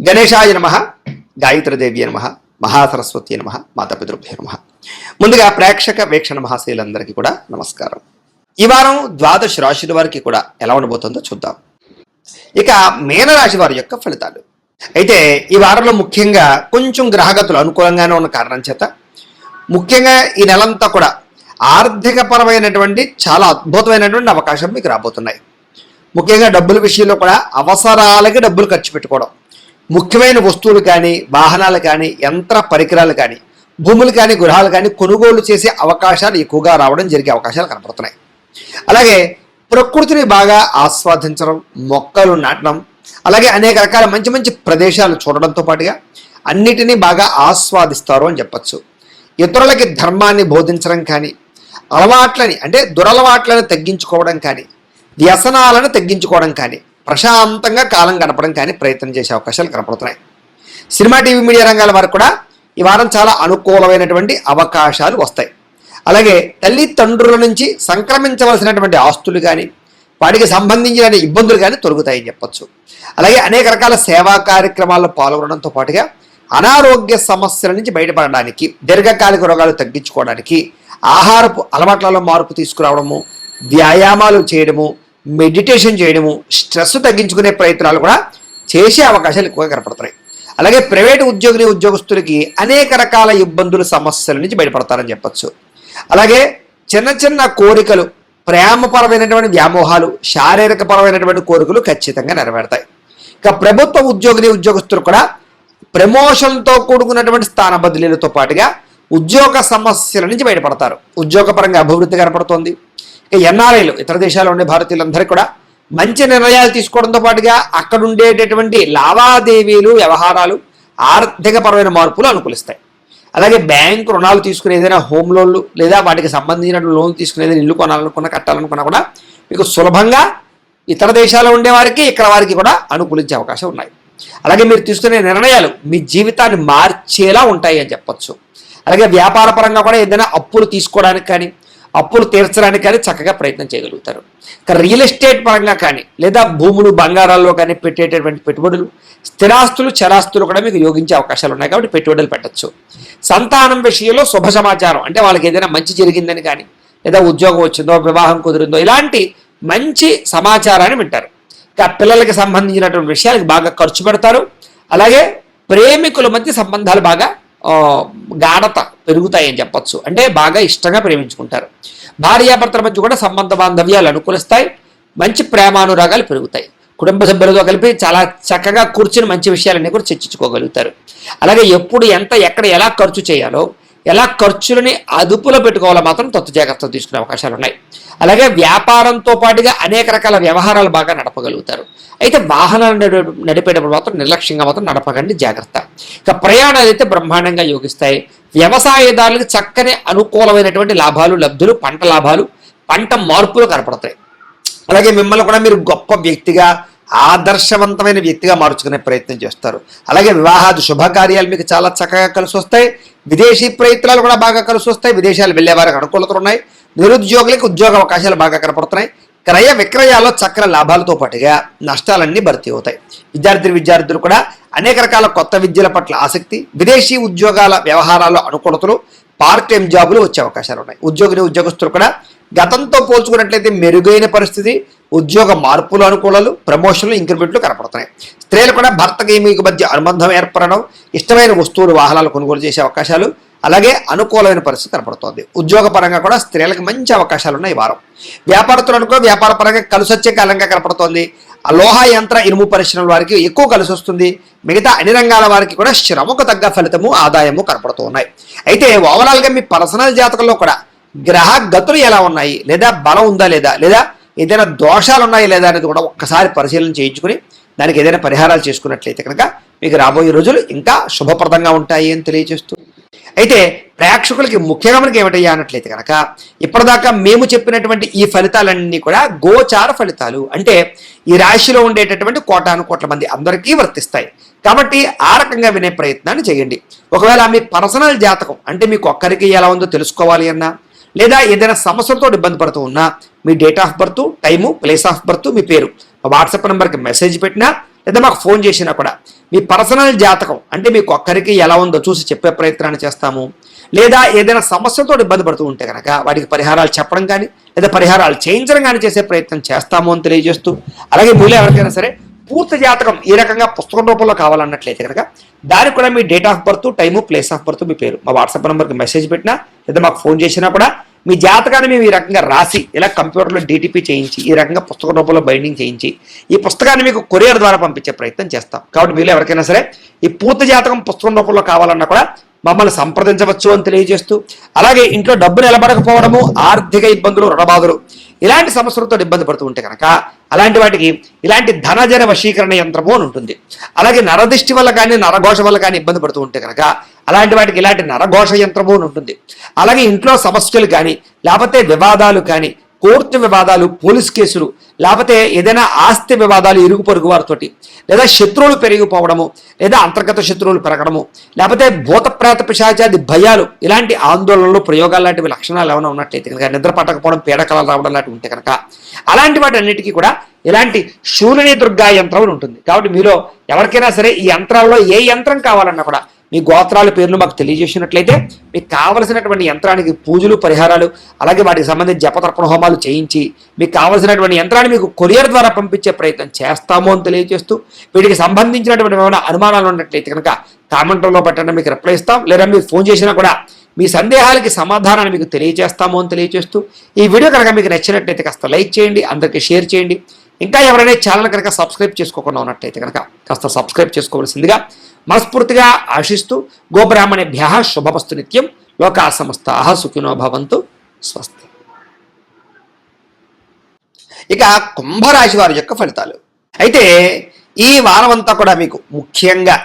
గణేశాయ నమః, గాయత్రీదేవి నమః, మహాసరస్వతి నమః, మాతాపితృభ్యో నమః. ముందుగా ప్రేక్షక వీక్షణ మహాశయులందరికీ కూడా నమస్కారం. ఈ వారం ద్వాదశ రాశుల వారికి కూడా ఎలా ఉండబోతుందో చూద్దాం. ఇక మీనరాశి వారి యొక్క ఫలితాలు. అయితే ఈ వారంలో ముఖ్యంగా కొంచెం గ్రహగతులు అనుకూలంగానే ఉన్న కారణం చేత ముఖ్యంగా ఈ నెలంతా కూడా ఆర్థిక పరమైనటువంటి చాలా అద్భుతమైనటువంటి అవకాశం మీకు రాబోతున్నాయి. ముఖ్యంగా డబ్బుల విషయంలో కూడా అవసరాలకి డబ్బులు ఖర్చు పెట్టుకోవడం, ముఖ్యమైన వస్తువులు కానీ, వాహనాలు కానీ, యంత్ర పరికరాలు కానీ, భూములు కానీ, గృహాలు కానీ కొనుగోలు చేసే అవకాశాలు ఎక్కువగా రావడం జరిగే అవకాశాలు కనపడుతున్నాయి. అలాగే ప్రకృతిని బాగా ఆస్వాదించడం, మొక్కలు నాటడం, అలాగే అనేక రకాల మంచి మంచి ప్రదేశాలు చూడడంతో పాటుగా అన్నిటినీ బాగా ఆస్వాదిస్తారు అని చెప్పచ్చు. ఇతరులకి ధర్మాన్ని బోధించడం కానీ, అలవాట్లని అంటే దురలవాట్లను తగ్గించుకోవడం కానీ, వ్యసనాలను తగ్గించుకోవడం కానీ, ప్రశాంతంగా కాలం గడపడం కానీ ప్రయత్నం చేసే అవకాశాలు కనపడుతున్నాయి. సినిమా, టీవీ, మీడియా రంగాల వారికి కూడా ఈ వారం చాలా అనుకూలమైనటువంటి అవకాశాలు వస్తాయి. అలాగే తల్లిదండ్రుల నుంచి సంక్రమించవలసినటువంటి ఆస్తులు కానీ, వాటికి సంబంధించిన ఇబ్బందులు కానీ తొలగుతాయని చెప్పచ్చు. అలాగే అనేక రకాల సేవా కార్యక్రమాల్లో పాల్గొనడంతో పాటుగా అనారోగ్య సమస్యల నుంచి బయటపడడానికి, దీర్ఘకాలిక రోగాలు తగ్గించుకోవడానికి ఆహారపు అలవాట్లలో మార్పు తీసుకురావడము, వ్యాయామాలు చేయడము, మెడిటేషన్ చేయడము, స్ట్రెస్ తగ్గించుకునే ప్రయత్నాలు కూడా చేసే అవకాశాలు ఎక్కువగా కనపడుతున్నాయి. అలాగే ప్రైవేటు ఉద్యోగస్తులకి అనేక రకాల ఇబ్బందులు, సమస్యల నుంచి బయటపడతారని చెప్పచ్చు. అలాగే చిన్న చిన్న కోరికలు, ప్రేమపరమైనటువంటి వ్యామోహాలు, శారీరక పరమైనటువంటి కోరికలు ఖచ్చితంగా నెరవేరుతాయి. ఇక ప్రభుత్వ ఉద్యోగస్తులు కూడా ప్రమోషన్తో కూడుకున్నటువంటి స్థాన బదిలీలతో పాటుగా ఉద్యోగ సమస్యల నుంచి బయటపడతారు. ఉద్యోగపరంగా అభివృద్ధి కనపడుతోంది. ఇక ఎన్ఆర్ఐలు, ఇతర దేశాల్లో ఉండే భారతీయులందరికీ కూడా మంచి నిర్ణయాలు తీసుకోవడంతో పాటుగా అక్కడ ఉండేటటువంటి లావాదేవీలు, వ్యవహారాలు, ఆర్థికపరమైన మార్పులు అనుకూలిస్తాయి. అలాగే బ్యాంకు రుణాలు తీసుకునే ఏదైనా హోమ్ లోన్లు లేదా వాటికి సంబంధించిన లోన్లు తీసుకునే ఏదైనా ఇల్లు కొనాలనుకున్నా, కట్టాలనుకున్నా కూడా మీకు సులభంగా ఇతర దేశాల్లో ఉండేవారికి ఇక్కడ వారికి కూడా అనుకూలించే అవకాశం ఉన్నాయి. అలాగే మీరు తీసుకునే నిర్ణయాలు మీ జీవితాన్ని మార్చేలా ఉంటాయి అని చెప్పచ్చు. అలాగే వ్యాపార పరంగా కూడా ఏదైనా అప్పులు తీసుకోవడానికి కానీ, అప్పులు తీర్చడానికి కానీ చక్కగా ప్రయత్నం చేయగలుగుతారు. ఇక రియల్ ఎస్టేట్ పరంగా కానీ, లేదా భూములు, బంగారాల్లో కానీ పెట్టేటటువంటి పెట్టుబడులు, స్థిరాస్తులు, చరాస్తులు కూడా మీకు యోగించే అవకాశాలు ఉన్నాయి కాబట్టి పెట్టుబడులు పెట్టచ్చు. సంతానం విషయంలో శుభ సమాచారం అంటే వాళ్ళకి ఏదైనా మంచి జరిగిందని కానీ, లేదా ఉద్యోగం వచ్చిందో, వివాహం కుదిరిందో, ఇలాంటి మంచి సమాచారాన్ని వింటారు. ఇక పిల్లలకి సంబంధించినటువంటి విషయాలకు బాగా ఖర్చు పెడతారు. అలాగే ప్రేమికుల మధ్య సంబంధాలు బాగా గాఢత పెరుగుతాయని చెప్పచ్చు. అంటే బాగా ఇష్టంగా ప్రేమించుకుంటారు. భార్యాభర్తల మధ్య కూడా సంబంధ బాంధవ్యాలు అనుకూలిస్తాయి. మంచి ప్రేమానురాగాలు పెరుగుతాయి. కుటుంబ సభ్యులతో కలిపి చాలా చక్కగా కూర్చుని మంచి విషయాలన్నీ కూడా చర్చించుకోగలుగుతారు. అలాగే ఎప్పుడు ఎంత, ఎక్కడ ఎలా ఖర్చు చేయాలో, ఎలా ఖర్చులని అదుపులో పెట్టుకోవాలో మాత్రం తత్వ జాగ్రత్తలు తీసుకునే అవకాశాలు ఉన్నాయి. అలాగే వ్యాపారంతో పాటుగా అనేక రకాల వ్యవహారాలు బాగా నడపగలుగుతారు. అయితే వాహనాలు నడిపేటప్పుడు మాత్రం నిర్లక్ష్యంగా మాత్రం నడపకండి, జాగ్రత్త. ఇక ప్రయాణాలు అయితే బ్రహ్మాండంగా యోగిస్తాయి. వ్యవసాయదారులకు చక్కని అనుకూలమైనటువంటి లాభాలు, లబ్ధులు, పంట లాభాలు, పంట మార్పులు కనపడతాయి. అలాగే మిమ్మల్ని కూడా మీరు గొప్ప వ్యక్తిగా, ఆదర్శవంతమైన వ్యక్తిగా మార్చుకునే ప్రయత్నం చేస్తారు. అలాగే వివాహాది శుభకార్యాలు మీకు చాలా చక్కగా కలిసి వస్తాయి. విదేశీ ప్రయత్నాలు కూడా బాగా కలిసి వస్తాయి. విదేశాలు వెళ్ళే వారికి అనుకూలతలు ఉన్నాయి. నిరుద్యోగులకు ఉద్యోగ అవకాశాలు బాగా కనపడుతున్నాయి. క్రయ విక్రయాల్లో చక్కని లాభాలతో పాటుగా నష్టాలన్నీ భర్తీ అవుతాయి. విద్యార్థులు కూడా అనేక రకాల కొత్త విద్యల పట్ల ఆసక్తి, విదేశీ ఉద్యోగాల వ్యవహారాల్లో అనుకూలతలు, పార్ట్ టైం జాబులు వచ్చే అవకాశాలు ఉన్నాయి. ఉద్యోగస్తులు కూడా గతంతో పోల్చుకున్నట్లయితే మెరుగైన పరిస్థితి, ఉద్యోగ మార్పులు, అనుకూలాలు, ప్రమోషన్లు, ఇంక్రిమెంట్లు కనపడుతున్నాయి. స్త్రీలు కూడా భర్తకి మీకు మధ్య అనుబంధం ఏర్పడడం, ఇష్టమైన వస్తువులు, వాహనాలు కొనుగోలు చేసే అవకాశాలు, అలాగే అనుకూలమైన పరిస్థితి కనపడుతోంది. ఉద్యోగ పరంగా కూడా స్త్రీలకు మంచి అవకాశాలు ఉన్నాయి ఈ వారం. వ్యాపారస్తులకు వ్యాపార పరంగా కలిసి వచ్చే కాలంగా కనపడుతోంది. లోహ, యంత్ర, ఇనుము పరిశ్రమల వారికి ఎక్కువ కలిసి వస్తుంది. మిగతా అన్ని రంగాల వారికి కూడా శ్రమకు తగ్గ ఫలితము, ఆదాయము కనపడుతూ ఉన్నాయి. అయితే ఓవరాల్గా మీ పర్సనల్ జాతకంలో కూడా గ్రహ గతులు ఎలా ఉన్నాయి, లేదా బలం ఉందా లేదా, లేదా ఏదైనా దోషాలు ఉన్నాయి లేదా అనేది కూడా ఒక్కసారి పరిశీలన చేయించుకుని దానికి ఏదైనా పరిహారాలు చేసుకున్నట్లయితే కనుక మీకు రాబోయే రోజులు ఇంకా శుభప్రదంగా ఉంటాయి అని తెలియజేస్తూ, అయితే ప్రేక్షకులకి ముఖ్యంగా మనకి ఏమిటయ్యా అన్నట్లయితే కనుక ఇప్పటిదాకా మేము చెప్పినటువంటి ఈ ఫలితాలన్నీ కూడా గోచార ఫలితాలు. అంటే ఈ రాశిలో ఉండేటటువంటి కోటాను కోట్ల మంది అందరికీ వర్తిస్తాయి. కాబట్టి ఆ రకంగా వినే ప్రయత్నాన్ని చేయండి. ఒకవేళ మీ పర్సనల్ జాతకం అంటే మీకు ఒక్కరికి ఎలా ఉందో తెలుసుకోవాలి అన్నా, లేదా ఏదైనా సమస్యలతో ఇబ్బంది పడుతూ ఉన్నా మీ date of birth, time, place of birth, మీ పేరు వాట్సాప్ నెంబర్కి మెసేజ్ పెట్టినా లేదా మాకు ఫోన్ చేసినా కూడా మీ పర్సనల్ జాతకం అంటే మీకు ఒక్కరికి ఎలా ఉందో చూసి చెప్పే ప్రయత్నాన్ని చేస్తాము. లేదా ఏదైనా సమస్యతో ఇబ్బంది పడుతూ ఉంటే కనుక వాటికి పరిహారాలు చెప్పడం కానీ లేదా పరిహారాలు చేయించడం కానీ చేసే ప్రయత్నం చేస్తాము అని తెలియజేస్తూ, అలాగే మీలో ఎవరికైనా సరే పూర్తి జాతకం ఈ రకంగా పుస్తకం రూపంలో కావాలన్నట్లయితే కనుక దానికి కూడా మీ date of birth, time, place of birth, మీ పేరు మా వాట్సాప్ నెంబర్కి మెసేజ్ పెట్టినా లేదా మాకు ఫోన్ చేసినా కూడా మీ జాతకాన్ని మేము ఈ రకంగా రాసి ఇలా కంప్యూటర్లో DTP చేయించి ఈ రకంగా పుస్తక రూపంలో బైండింగ్ చేయించి ఈ పుస్తకాన్ని మీకు కొరియర్ ద్వారా పంపించే ప్రయత్నం చేస్తాం. కాబట్టి మీరు ఎవరికైనా సరే ఈ పూర్తి జాతకం పుస్తకం రూపంలో కావాలన్నా కూడా మమ్మల్ని సంప్రదించవచ్చు అని తెలియజేస్తూ, అలాగే ఇంట్లో డబ్బు నిలబడకపోవడము, ఆర్థిక ఇబ్బందులు, రుణబాధలు ఇలాంటి సమస్యలతో ఇబ్బంది పడుతూ ఉంటే కనుక అలాంటి వాటికి ఇలాంటి ధనజన వశీకరణ యంత్రము అని ఉంటుంది. అలాగే నరదిష్టి వల్ల కానీ నరఘోష వల్ల కానీ ఇబ్బంది పడుతూ ఉంటే కనుక అలాంటి వాటికి ఇలాంటి నరఘోష యంత్రము అని ఉంటుంది. అలాగే ఇంట్లో సమస్యలు కానీ లేకపోతే వివాదాలు కానీ, కోర్టు వివాదాలు, పోలీస్ కేసులు, లేకపోతే ఏదైనా ఆస్తి వివాదాలు ఇరుగు పొరుగు వారితోటి, లేదా శత్రువులు పెరిగిపోవడము, లేదా అంతర్గత శత్రువులు పెరగడము, లేకపోతే భూత ప్రేత పిశాచాది భయాలు, ఇలాంటి ఆందోళనలు, ప్రయోగాలు లాంటివి లక్షణాలు ఏమైనా ఉన్నట్లయితే కనుక, నిద్ర పట్టకపోవడం, పీడకలాలు రావడం లాంటివి ఉంటే కనుక అలాంటి వాటి అన్నిటికీ కూడా ఇలాంటి శూలిని దుర్గా యంత్రం ఉంటుంది. కాబట్టి మీలో ఎవరికైనా సరే ఈ యంత్రాల్లో ఏ యంత్రం కావాలన్నా కూడా మీ గోత్రాల పేర్లు మాకు తెలియజేసినట్లయితే మీకు కావలసినటువంటి యంత్రానికి పూజలు, పరిహారాలు, అలాగే వాటికి సంబంధించి జపతర్పణ హోమాలు చేయించి మీకు కావలసినటువంటి యంత్రాన్ని మీకు కొరియర్ ద్వారా పంపించే ప్రయత్నం చేస్తాము అని తెలియజేస్తూ, వీటికి సంబంధించినటువంటి ఏమైనా అనుమానాలు ఉన్నట్లయితే కనుక కామెంట్లో పెట్టండి, మీకు రిప్లై ఇస్తాం. లేదా మీరు ఫోన్ చేసినా కూడా మీ సందేహాలకి సమాధానాన్ని మీకు తెలియజేస్తాము అని తెలియజేస్తూ, ఈ వీడియో కనుక మీకు నచ్చినట్లయితే కాస్త లైక్ చేయండి, అందరికీ షేర్ చేయండి. ఇంకా ఎవరైనా ఛానల్ కనుక సబ్స్క్రైబ్ చేసుకోకుండా ఉన్నట్లయితే కనుక కాస్త సబ్స్క్రైబ్ చేసుకోవాల్సిందిగా మనస్ఫూర్తిగా ఆశిస్తూ, గోబ్రాహ్మణేభ్యః శుభమస్తు నిత్యం, లోకా సమస్తాః సుఖినో భవంతు, స్వస్తి. ఇక కుంభరాశి వారి యొక్క ఫలితాలు. అయితే ఈ వారం అంతా కూడా మీకు ముఖ్యంగా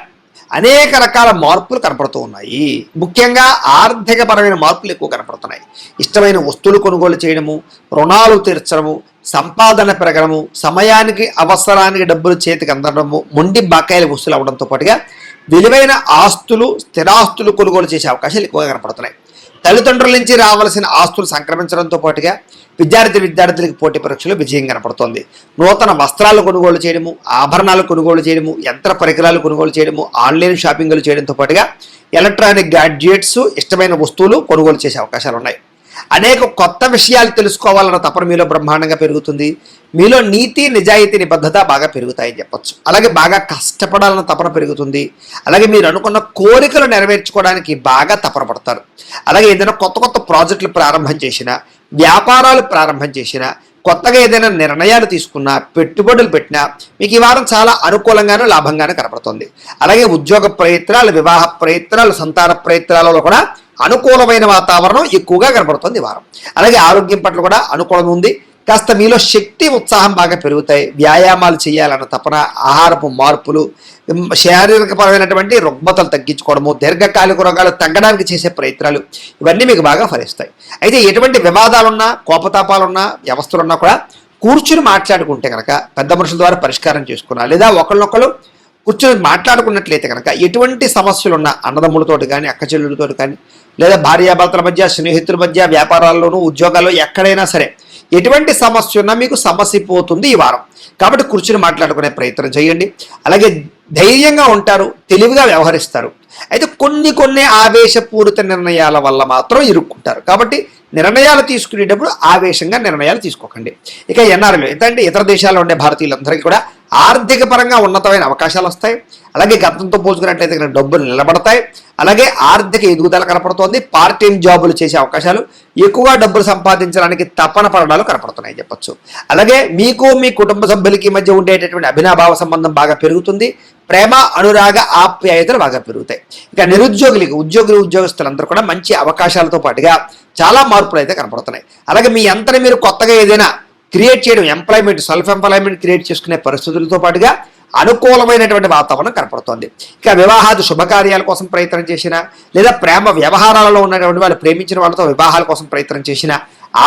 అనేక రకాల మార్పులు కనపడుతూ ఉన్నాయి. ముఖ్యంగా ఆర్థిక పరమైన మార్పులు ఎక్కువ కనపడుతున్నాయి. ఇష్టమైన వస్తువులు కొనుగోలు చేయడము, రుణాలు తీర్చడము, సంపాదన పెరగడము, సమయానికి అవసరానికి డబ్బులు చేతికి అందడము, మొండి బకాయిల వస్తువులు అవడంతో పాటుగా విలువైన ఆస్తులు, స్థిరాస్తులు కొనుగోలు చేసే అవకాశాలు ఎక్కువగా కనపడుతున్నాయి. తల్లిదండ్రుల నుంచి రావాల్సిన ఆస్తులు సంక్రమించడంతో పాటుగా విద్యార్థులకు పోటీ పరీక్షలు విజయం కనపడుతోంది. నూతన వస్త్రాలు కొనుగోలు చేయడము, ఆభరణాలు కొనుగోలు చేయడము, యంత్ర పరికరాలు కొనుగోలు చేయడము, ఆన్లైన్ షాపింగ్లు చేయడంతో పాటుగా ఎలక్ట్రానిక్ గ్యాడ్జెట్స్, ఇష్టమైన వస్తువులు కొనుగోలు చేసే అవకాశాలు ఉన్నాయి. అనేక కొత్త విషయాలు తెలుసుకోవాలన్న తపన మీలో బ్రహ్మాండంగా పెరుగుతుంది. మీలో నీతి, నిజాయితీ, నిబద్ధత బాగా పెరుగుతాయని చెప్పచ్చు. అలాగే బాగా కష్టపడాలన్న తపన పెరుగుతుంది. అలాగే మీరు అనుకున్న కోరికలు నెరవేర్చుకోవడానికి బాగా తపన పడతారు. అలాగే ఏదైనా కొత్త కొత్త ప్రాజెక్టులు ప్రారంభం చేసినా, వ్యాపారాలు ప్రారంభం చేసినా, కొత్తగా ఏదైనా నిర్ణయాలు తీసుకున్నా, పెట్టుబడులు పెట్టినా మీకు ఈ వారం చాలా అనుకూలంగానూ లాభంగానూ కనపడుతుంది. అలాగే ఉద్యోగ ప్రయత్నాలు, వివాహ ప్రయత్నాలు, సంతాన ప్రయత్నాలలో కూడా అనుకూలమైన వాతావరణం ఎక్కువగా కనపడుతుంది ఈ వారం. అలాగే ఆరోగ్యం పట్ల కూడా అనుకూలంగా ఉంది. కాస్త మీలో శక్తి, ఉత్సాహం బాగా పెరుగుతాయి. వ్యాయామాలు చేయాలన్న తపన, ఆహారపు మార్పులు, శారీరకపరమైనటువంటి రుగ్మతలు తగ్గించుకోవడము, దీర్ఘకాలిక రోగాలు తగ్గడానికి చేసే ప్రయత్నాలు ఇవన్నీ మీకు బాగా ఫలిస్తాయి. అయితే ఎటువంటి వివాదాలున్నా, కోపతాపాలున్నా, వ్యవస్థలున్నా కూడా కూర్చుని మాట్లాడుకుంటే కనుక పెద్ద మనుషుల ద్వారా పరిష్కారం చేసుకున్నా, లేదా ఒకళ్ళనొకళ్ళు కూర్చొని మాట్లాడుకున్నట్లయితే కనుక ఎటువంటి సమస్యలున్నా అన్నదమ్ములతోటి కానీ, అక్క చెల్లెలతోటి కానీ, లేదా భార్యాభర్తల మధ్య, స్నేహితుల మధ్య, వ్యాపారాల్లోనూ, ఉద్యోగాల్లో ఎక్కడైనా సరే ఎటువంటి సమస్య ఉన్నా మీకు సమస్య పోతుంది ఈ వారం. కాబట్టి కూర్చుని మాట్లాడుకునే ప్రయత్నం చేయండి. అలాగే ధైర్యంగా ఉంటారు, తెలివిగా వ్యవహరిస్తారు. అయితే కొన్ని ఆవేశపూరిత నిర్ణయాల వల్ల మాత్రం ఇరుక్కుంటారు. కాబట్టి నిర్ణయాలు తీసుకునేటప్పుడు ఆవేశంగా నిర్ణయాలు తీసుకోకండి. ఇక ఎన్ఆర్ఐలు ఎందుకంటే ఇతర దేశాల్లో ఉండే భారతీయులందరికీ కూడా ఆర్థిక పరంగా ఉన్నతమైన అవకాశాలు వస్తాయి. అలాగే గతంతో పోల్చుకున్నట్లయితే డబ్బులు నిలబడతాయి. అలాగే ఆర్థిక ఎదుగుదల కనపడుతోంది. పార్ట్ టైం జాబులు చేసే అవకాశాలు, ఎక్కువగా డబ్బులు సంపాదించడానికి తపన పడడాలు కనపడుతున్నాయి చెప్పచ్చు. అలాగే మీకు, మీ కుటుంబ సభ్యులకి మధ్య ఉండేటటువంటి అభినాభావ సంబంధం బాగా పెరుగుతుంది. ప్రేమ, అనురాగ, ఆప్యాయతలు బాగా పెరుగుతాయి. ఇక నిరుద్యోగులకి, ఉద్యోగస్తులందరూ కూడా మంచి అవకాశాలతో పాటుగా చాలా మార్పులు అయితే కనపడుతున్నాయి. అలాగే మీ అంతని మీరు కొత్తగా ఏదైనా క్రియేట్ చేయడం, ఎంప్లాయ్మెంట్, సెల్ఫ్ ఎంప్లాయ్మెంట్ క్రియేట్ చేసుకునే పరిస్థితులతో పాటుగా అనుకూలమైనటువంటి వాతావరణం కనపడుతోంది. ఇక వివాహాది శుభకార్యాల కోసం ప్రయత్నం చేసినా, లేదా ప్రేమ వ్యవహారాలలో ఉన్నటువంటి వాళ్ళు ప్రేమించిన వాళ్ళతో వివాహాల కోసం ప్రయత్నం చేసినా,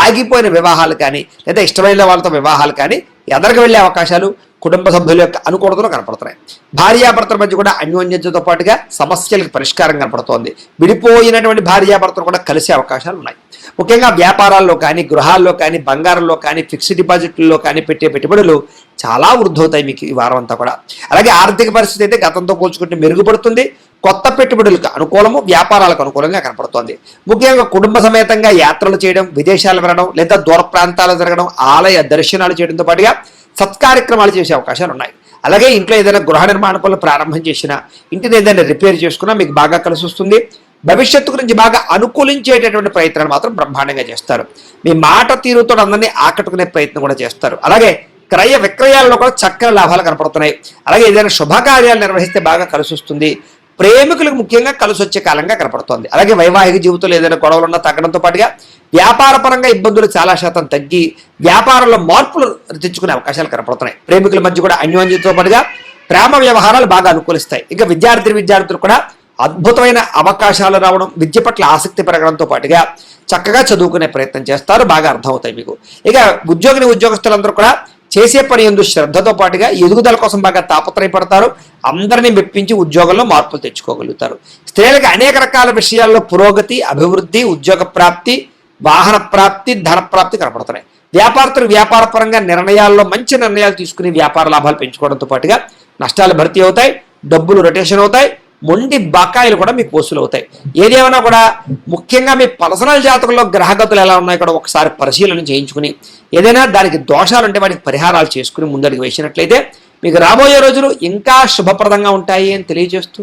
ఆగిపోయిన వివాహాలు కానీ, లేదా ఇష్టమైన వాళ్ళతో వివాహాలు కానీ ఎదరికి వెళ్ళే అవకాశాలు, కుటుంబ సభ్యుల యొక్క అనుకూలతలు కనపడుతున్నాయి. భార్యాభర్తల మధ్య కూడా అన్యోన్యతతో పాటుగా సమస్యలకు పరిష్కారం కనపడుతోంది. విడిపోయినటువంటి భార్యాభర్తలు కూడా కలిసే అవకాశాలు ఉన్నాయి. ముఖ్యంగా వ్యాపారాల్లో కానీ, గృహాల్లో కానీ, బంగారంలో కానీ, ఫిక్స్డ్ డిపాజిట్లలో కానీ పెట్టే పెట్టుబడులు చాలా వృద్ధవుతాయి మీకు ఈ వారం అంతా కూడా. అలాగే ఆర్థిక పరిస్థితి అయితే గతంతో పోల్చుకుంటే మెరుగుపడుతుంది. కొత్త పెట్టుబడులకు అనుకూలము, వ్యాపారాలకు అనుకూలంగా కనపడుతోంది. ముఖ్యంగా కుటుంబ సమేతంగా యాత్రలు చేయడం, విదేశాలు వెళ్ళడం, లేదా దూర ప్రాంతాలు జరగడం, ఆలయ దర్శనాలు చేయడంతో పాటుగా సత్కార్యక్రమాలు చేసే అవకాశాలు ఉన్నాయి. అలాగే ఇంట్లో ఏదైనా గృహ నిర్మాణ పనులు ప్రారంభం చేసినా, ఇంటిని ఏదైనా రిపేర్ చేసుకున్నా మీకు బాగా కలిసి వస్తుంది. భవిష్యత్తు గురించి బాగా అనుకూలించేటటువంటి ప్రయత్నాలు మాత్రం బ్రహ్మాండంగా చేస్తారు. మీ మాట తీరుతో అందరినీ ఆకట్టుకునే ప్రయత్నం కూడా చేస్తారు. అలాగే క్రయ విక్రయాల్లో కూడా చక్కని లాభాలు కనపడుతున్నాయి. అలాగే ఏదైనా శుభకార్యాలు నిర్వహిస్తే బాగా కలిసి వస్తుంది. ప్రేమికులకు ముఖ్యంగా కలిసి వచ్చే కాలంగా కనపడుతోంది. అలాగే వైవాహిక జీవితంలో ఏదైనా గొడవలు ఉన్నా తగ్గడంతో పాటుగా వ్యాపారపరంగా ఇబ్బందులు చాలా శాతం తగ్గి వ్యాపారంలో మార్పులు తెచ్చుకునే అవకాశాలు కనపడుతున్నాయి. ప్రేమికుల మధ్య కూడా అన్యోన్యతతో పాటుగా ప్రేమ వ్యవహారాలు బాగా అనుకూలిస్తాయి. ఇంకా విద్యార్థులు కూడా అద్భుతమైన అవకాశాలు రావడం, విద్య పట్ల ఆసక్తి పెరగడంతో పాటుగా చక్కగా చదువుకునే ప్రయత్నం చేస్తారు. బాగా అర్థమవుతాయి మీకు. ఇక ఉద్యోగస్తులందరూ కూడా చేసే పని యందు శ్రద్ధతో పాటుగా ఎదుగుదల కోసం బాగా తాపత్రయపడతారు. అందరినీ మెప్పించి ఉద్యోగంలో మార్పులు తెచ్చుకోగలుగుతారు. స్త్రీలకు అనేక రకాల విషయాల్లో పురోగతి, అభివృద్ధి, ఉద్యోగ ప్రాప్తి, వాహన ప్రాప్తి, ధన ప్రాప్తి కనపడుతున్నాయి. వ్యాపారస్తులు వ్యాపారపరంగా నిర్ణయాల్లో మంచి నిర్ణయాలు తీసుకుని వ్యాపార లాభాలు పెంచుకోవడంతో పాటుగా నష్టాలు భర్తీ అవుతాయి, డబ్బులు రొటేషన్ అవుతాయి, మొండి బకాయిలు కూడా మీకు వసూలు అవుతాయి. ఏదేమైనా కూడా ముఖ్యంగా మీ పర్సనల్ జాతకంలో గ్రహగతులు ఎలా ఉన్నాయో కూడా ఒకసారి పరిశీలన చేయించుకుని ఏదైనా దానికి దోషాలు ఉంటే వాటికి పరిహారాలు చేసుకుని ముందడుగు వేసినట్లయితే మీకు రాబోయే రోజులు ఇంకా శుభప్రదంగా ఉంటాయి అని తెలియజేస్తూ